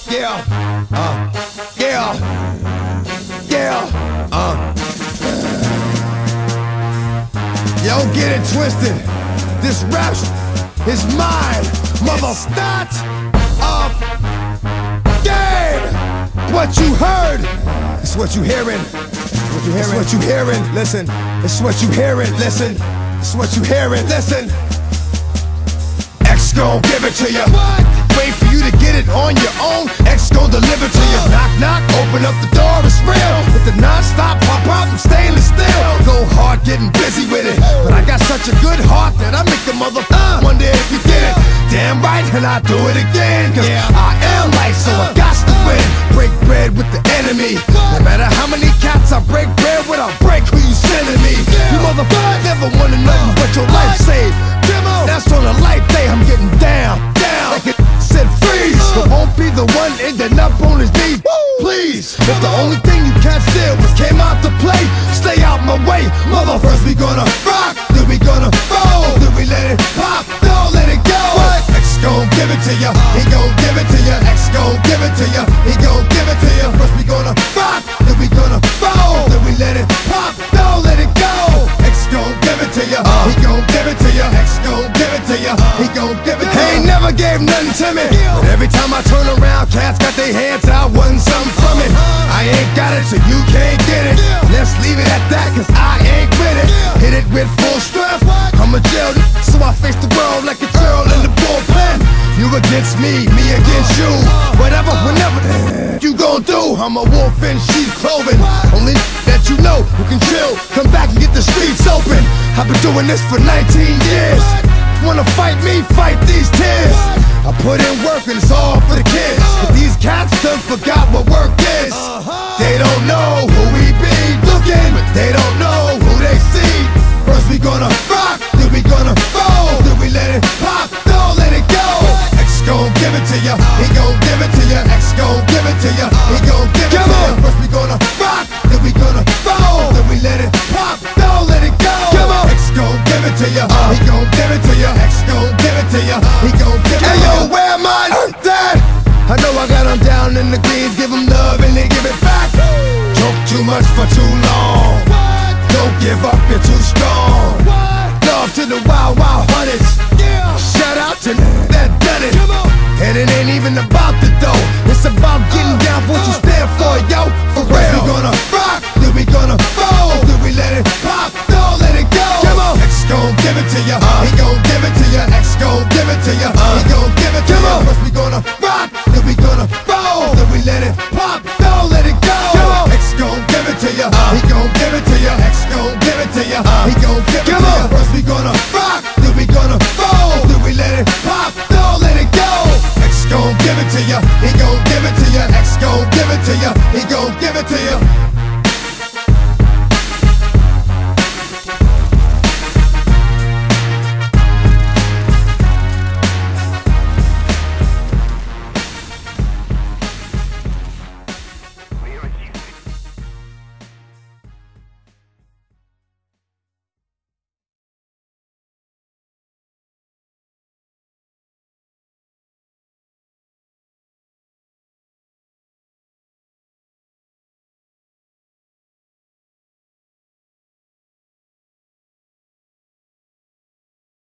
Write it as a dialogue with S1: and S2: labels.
S1: Yeah, yeah, yeah, Yo, get it twisted. This rap is mine, mother. Start up game. What you heard, it's what you hearing. It's what you hearing. Listen, it's what you hearing. Listen, it's what you hearing. Listen. X gon' give it to you. Wait for you to get it on your own. X gon' deliver to you. Knock, knock, open up the door, it's real. With the non-stop pop out and stainless steel. Go hard, getting busy with it. But I got such a good heart that I make the mother wonder if you get it. Damn right, and I do it again. Cause I am light, so I got to win. Break bread with the enemy. No matter how many cats I break bread with, I'll break who you sending me. You motherfuckers never wanna know what your life saved. That's on a life day, I'm getting down, down. Like it said freeze, but won't be the one ending up on his knees. Please, if the only thing you can't steal was came out to play, stay out my way, mother. First we gonna rock, then we gonna roll, then we let it pop, don't let it go. X gon' give it to ya, he gon' give it to ya. X gon' give it to ya, he gon' give it to ya. First we gonna rock, then we gonna roll, then we let it pop, don't let it go. X gon' give it to ya, he gon' give it to ya. X gon' give it to ya, he gon' give it to ya. He ain't never gave nothing to me, but every time I turn around, cats got their hands out, wanting something from it. I ain't got it, so you can't get it. Let's leave it at that, cause I ain't with it. Hit it with full strength, I'm a jail, so I face the world like a girl in the bullpen. You against me, me against you. Whatever, whenever you gon' do, I'm a wolf in sheep's clothing. Only that you know who can chill, come back and get the streets open. I've been doing this for 19 years. Wanna fight me, fight these tears. I put in work and it's all for the kids. But these cats done forgot what work is. They don't know who we be looking, but they don't know who they see. First we gonna rock, then we gonna roll, then we let it pop, don't let it go. X gon' give it to ya, he gon' give it to ya. X gon' give it to ya, he gon' give it to ya. First we gonna rock, then we gonna roll, then we let it pop, don't let it go. X gon' give it to ya, he gon' give it to ya. X gon' give it to ya, he gon' give it to ya. Hey yo, where am I? That I know I got them down in the greens, give them love and they give it back. Talk too much for too long. Don't give up, you're too strong. Love to the wild, wild hunters. Shout out to that done it. And it ain't even about the dough, it's about getting down for what you stand for, yo. For real. We gonna rock, then we gonna roll, then we let it pop, don't let it go. X gon' give it to ya, he gon' give it to ya. X gon' give it to ya, he gon' give it to ya. First we gonna rock, then we gonna roll, then we let it pop, don't let it go. X gon' give it to ya, he gon' give it to ya. X gon' give it to ya, he gon' give it to ya. First we gonna rock, then we gonna roll, then we let it pop, don't let it go. X gon' give it to ya, he gon' give it to ya. X gon' give it to ya, he gon' give it to ya.